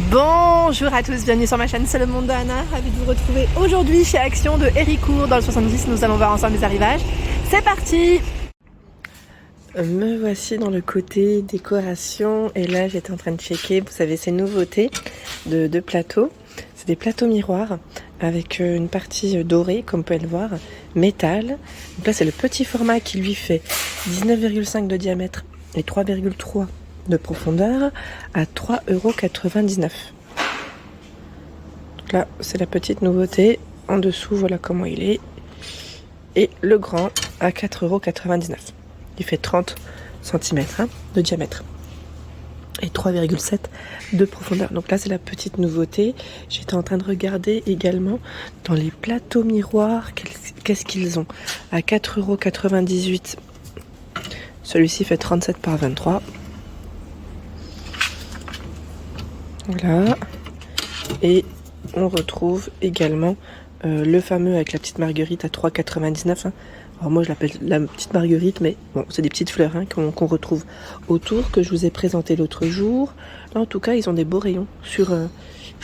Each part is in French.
Bonjour à tous, bienvenue sur ma chaîne C'est le monde d'Anna, ravi de vous retrouver aujourd'hui chez Action de Héricourt dans le 70. Nous allons voir ensemble les arrivages. C'est parti! Me voici dans le côté décoration et là j'étais en train de checker, vous savez, ces nouveautés de plateaux. C'est des plateaux miroirs avec une partie dorée comme vous pouvez le voir, métal. Donc là c'est le petit format qui lui fait 19,5 de diamètre et 3,3 de profondeur à 3,99 €. Donc là c'est la petite nouveauté. En dessous voilà comment il est. Et le grand à 4,99 €. Il fait 30 cm de diamètre et 3,7 de profondeur. Donc là c'est la petite nouveauté. J'étais en train de regarder également dans les plateaux miroirs qu'est-ce qu'ils ont. À 4,98 €, celui-ci fait 37 par 23. Voilà. Et on retrouve également le fameux avec la petite marguerite à 3,99 €. Alors moi je l'appelle la petite marguerite, mais bon, c'est des petites fleurs qu'on retrouve autour, que je vous ai présenté l'autre jour. Là en tout cas ils ont des beaux rayons sur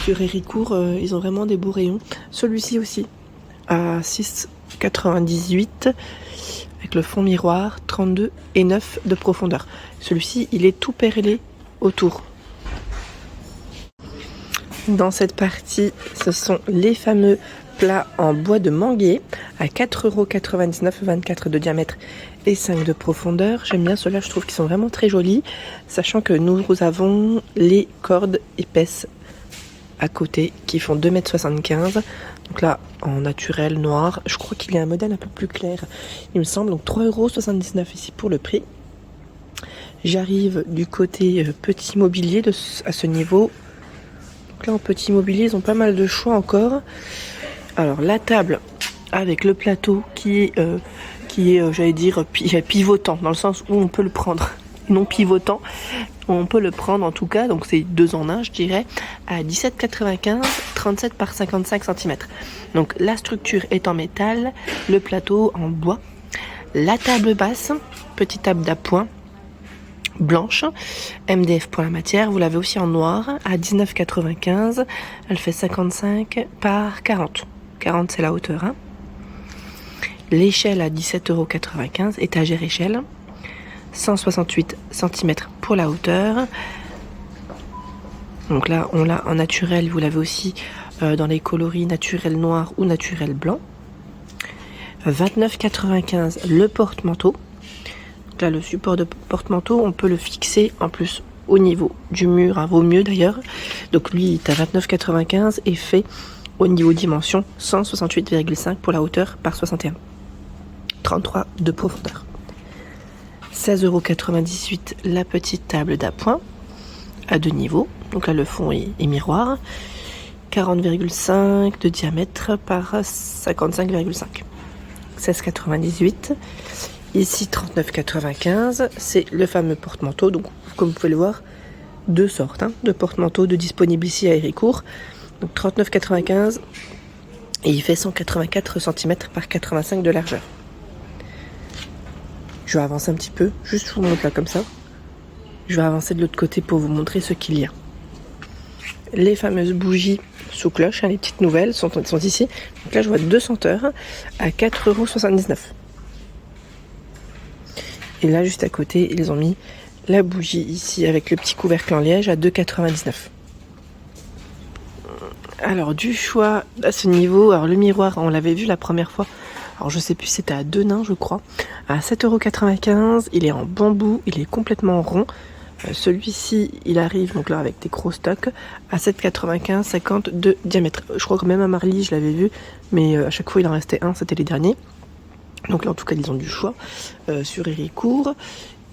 Héricourt, ils ont vraiment des beaux rayons. Celui-ci aussi à 6,98 € avec le fond miroir, 32,9 de profondeur. Celui-ci il est tout perlé autour. Dans cette partie, ce sont les fameux plats en bois de manguier à 4,99 €, 24 de diamètre et 5 de profondeur. J'aime bien ceux-là, je trouve qu'ils sont vraiment très jolis, sachant que nous avons les cordes épaisses à côté qui font 2,75 m. Donc là, en naturel noir, je crois qu'il y a un modèle un peu plus clair, il me semble. Donc 3,79 € ici pour le prix. J'arrive du côté petit mobilier à ce niveau. Là en petit mobilier ils ont pas mal de choix encore. Alors la table avec le plateau qui est j'allais dire pivotant, dans le sens où on peut le prendre, non pivotant, on peut le prendre en tout cas, donc c'est 2 en 1 je dirais, à 17,95 €, 37 par 55 cm. Donc la structure est en métal, le plateau en bois. La table basse, petite table d'appoint blanche, MDF pour la matière, vous l'avez aussi en noir à 19,95 €. Elle fait 55 par 40. 40 c'est la hauteur. L'échelle à 17,95 €, étagère échelle, 168 cm pour la hauteur. Donc là on l'a en naturel, vous l'avez aussi dans les coloris naturel noir ou naturel blanc. 29,95 € le porte-manteau. Là le support de porte-manteau on peut le fixer en plus au niveau du mur, vaut mieux d'ailleurs. Donc lui il est à 29,95 € et fait au niveau dimension 168,5 pour la hauteur par 61, 33 de profondeur. 16,98 € la petite table d'appoint à 2 niveaux. Donc là le fond est miroir, 40,5 de diamètre par 55,5, 16,98 €. Ici 39,95 €, c'est le fameux porte-manteau. Donc comme vous pouvez le voir, 2 sortes de porte-manteau de disponibles ici à Héricourt. Donc 39,95 € et il fait 184 cm par 85 de largeur. Je vais avancer un petit peu, juste je vous montre là comme ça. Je vais avancer de l'autre côté pour vous montrer ce qu'il y a. Les fameuses bougies sous cloche, les petites nouvelles sont ici. Donc là je vois 2 senteurs à 4,79 €. Et là, juste à côté, ils ont mis la bougie ici avec le petit couvercle en liège à 2,99 €. Alors, du choix à ce niveau, alors le miroir, on l'avait vu la première fois. Alors, je sais plus, c'était à Denain, je crois. À 7,95 €, il est en bambou, il est complètement rond. Celui-ci, il arrive donc là avec des gros stocks à 7,95 €, 50 de diamètre. Je crois que même à Marly, je l'avais vu, mais à chaque fois, il en restait un, c'était les derniers. Donc là en tout cas ils ont du choix sur Héricourt.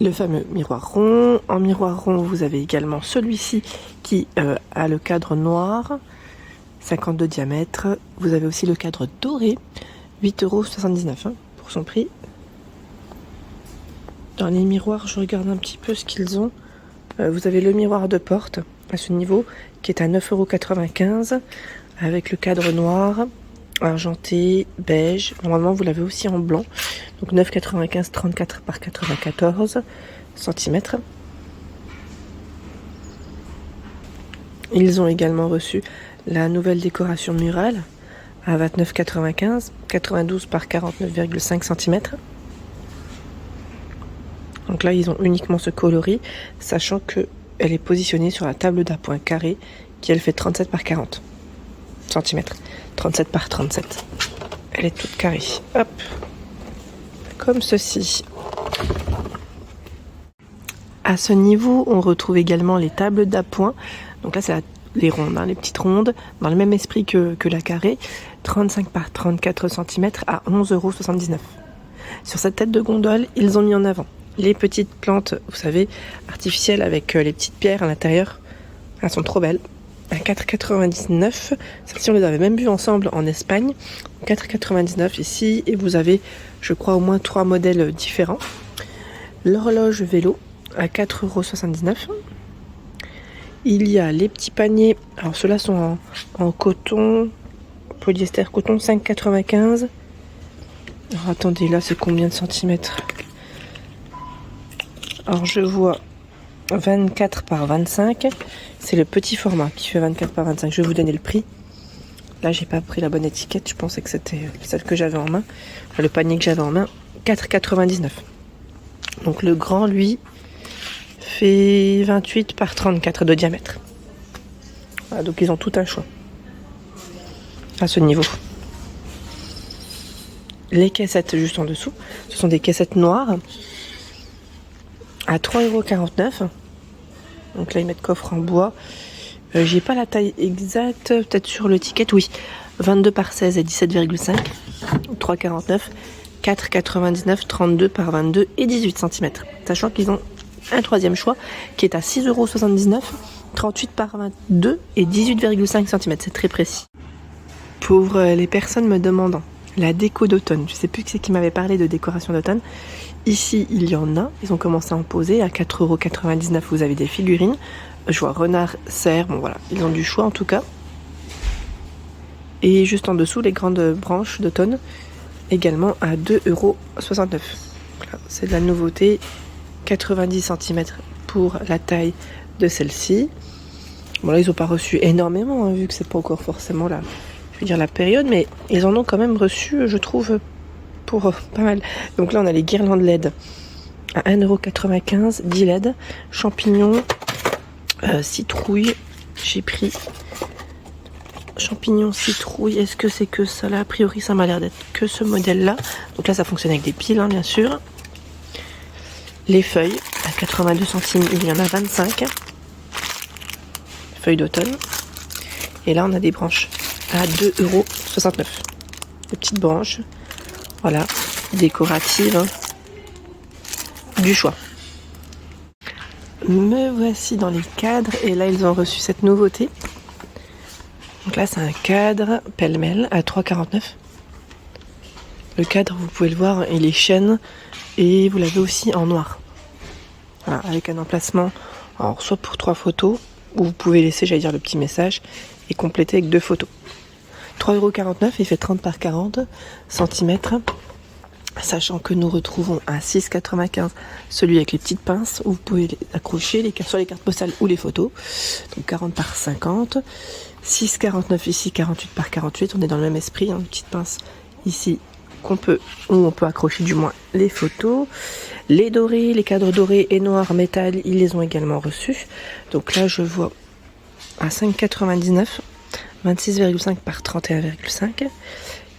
Le fameux miroir rond. En miroir rond vous avez également celui-ci qui a le cadre noir, 50 de diamètre. Vous avez aussi le cadre doré, 8,79 € pour son prix. Dans les miroirs je regarde un petit peu ce qu'ils ont. Vous avez le miroir de porte à ce niveau qui est à 9,95 € avec le cadre noir, argenté, beige. Normalement vous l'avez aussi en blanc. Donc 9,95, 34 par 94 cm. Ils ont également reçu la nouvelle décoration murale à 29,95, 92 par 49,5 cm. Donc là, ils ont uniquement ce coloris, sachant qu'elle est positionnée sur la table d'appoint carrée qui, elle, fait 37 par 40 cm. 37 par 37. Elle est toute carrée. Hop. Comme ceci. À ce niveau, on retrouve également les tables d'appoint. Donc là, c'est les rondes, les petites rondes, dans le même esprit que la carrée. 35 par 34 cm à 11,79 €. Sur cette tête de gondole, ils ont mis en avant les petites plantes, vous savez, artificielles avec les petites pierres à l'intérieur. Elles sont trop belles. À 4,99 €. Celles-ci, on les avait même vues ensemble en Espagne. 4,99 € ici. Et vous avez, je crois, au moins 3 modèles différents. L'horloge vélo à 4,79 €. Il y a les petits paniers. Alors ceux-là sont en coton, polyester coton, 5,95 €. Alors attendez, là c'est combien de centimètres? Alors je vois 24 par 25. C'est le petit format qui fait 24 par 25. Je vais vous donner le prix. Là j'ai pas pris la bonne étiquette. Je pensais que c'était celle que j'avais en main. Enfin, le panier que j'avais en main. 4,99 €. Donc le grand, lui, fait 28 par 34 de diamètre. Voilà, donc ils ont tout un choix à ce niveau. Les caissettes juste en dessous, ce sont des caissettes noires à 3,49 €. Donc là ils mettent coffre en bois. J'ai pas la taille exacte, peut-être sur l'étiquette, oui. 22 par 16 et 17,5. 3,49 €. 4,99 €, 32 par 22 et 18 cm. Sachant qu'ils ont un troisième choix qui est à 6,79 €, 38 par 22 et 18,5 cm. C'est très précis. Pour les personnes me demandant la déco d'automne, je sais plus qui c'est qui m'avait parlé de décoration d'automne. Ici, il y en a. Ils ont commencé à en poser. À 4,99 €, vous avez des figurines. Je vois renard, cerf. Bon, voilà. Ils ont du choix en tout cas. Et juste en dessous, les grandes branches d'automne, également à 2,69 €. Voilà, c'est de la nouveauté. 90 cm pour la taille de celle-ci. Bon là ils n'ont pas reçu énormément vu que c'est pas encore forcément la période, mais ils en ont quand même reçu, je trouve, pour pas mal. Donc là on a les guirlandes LED à 1,95 €, 10 LED, champignons, citrouille. J'ai pris champignons, citrouille. Est-ce que c'est que ça là? A priori ça m'a l'air d'être que ce modèle là. Donc là ça fonctionne avec des piles bien sûr. Les feuilles, à 82 centimes, il y en a 25. Feuilles d'automne. Et là, on a des branches à 2,69 €. Des petites branches. Voilà, décoratives. Du choix. Me voici dans les cadres. Et là, ils ont reçu cette nouveauté. Donc là, c'est un cadre pêle-mêle à 3,49 €. Le cadre, vous pouvez le voir, il est chêne. Et vous l'avez aussi en noir. Voilà, avec un emplacement, alors soit pour 3 photos, ou vous pouvez laisser, j'allais dire, le petit message, et compléter avec 2 photos. 3,49 €, il fait 30 par 40 cm. Sachant que nous retrouvons à 6,95 € celui avec les petites pinces, où vous pouvez les accrocher sur les cartes postales ou les photos. Donc 40 par 50. 6,49 € ici, 48 par 48. On est dans le même esprit, une petite pince ici. Où on peut accrocher du moins les photos. Les dorés, les cadres dorés et noirs métal, ils les ont également reçus. Donc là je vois à 5,99 €, 26,5 par 31,5.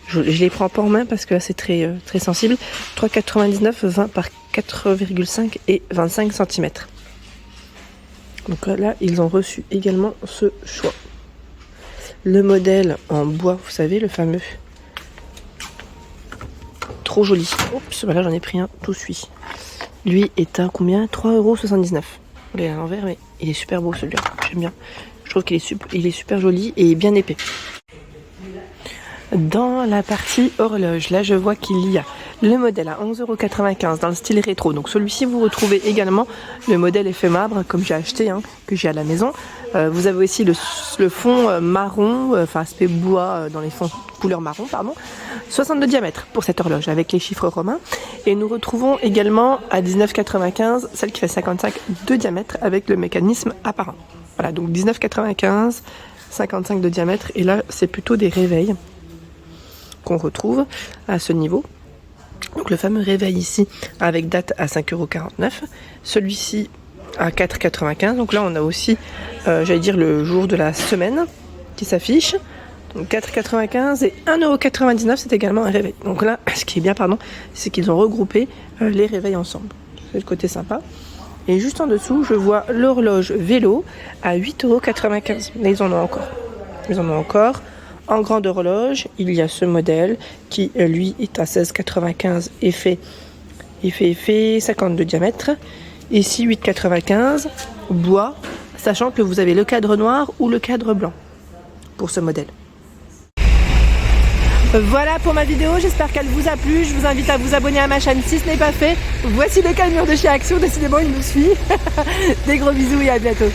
Je les prends pas en main parce que là c'est très, très sensible. 3,99 €, 20 par 4,5 et 25 cm. Donc là ils ont reçu également ce choix. Le modèle en bois, vous savez, le fameux. Trop joli. Oups, voilà, j'en ai pris un, tout suit. Lui est à combien? 3,79 €. Il est à l'envers, mais il est super beau celui-là. J'aime bien. Je trouve qu'il est super joli et bien épais. Dans la partie horloge, là je vois qu'il y a le modèle à 11,95 € dans le style rétro. Donc celui-ci, vous retrouvez également le modèle effet marbre comme j'ai acheté, que j'ai à la maison. Vous avez aussi le fond marron, enfin aspect bois dans les fonds couleur marron, pardon. 62 diamètres pour cette horloge avec les chiffres romains. Et nous retrouvons également à 19,95 € celle qui fait 55 de diamètre avec le mécanisme apparent. Voilà, donc 19,95, 55 de diamètre. Et là, c'est plutôt des réveils qu'on retrouve à ce niveau. Donc le fameux réveil ici avec date à 5,49 €. Celui-ci à 4,95 €. Donc là, on a aussi, j'allais dire, le jour de la semaine qui s'affiche. Donc 4,95 et 1,99 €, c'est également un réveil. Donc là, ce qui est bien, c'est qu'ils ont regroupé les réveils ensemble. C'est le côté sympa. Et juste en dessous, je vois l'horloge vélo à 8,95 €. Là, ils en ont encore. Ils en ont encore. En grande horloge, il y a ce modèle qui, lui, est à 16,95 € et fait 50 de diamètre. Ici, 8,95 € bois, sachant que vous avez le cadre noir ou le cadre blanc pour ce modèle. Voilà pour ma vidéo, j'espère qu'elle vous a plu. Je vous invite à vous abonner à ma chaîne si ce n'est pas fait. Voici le camion de chez Action, décidément il nous suit. Des gros bisous et à bientôt.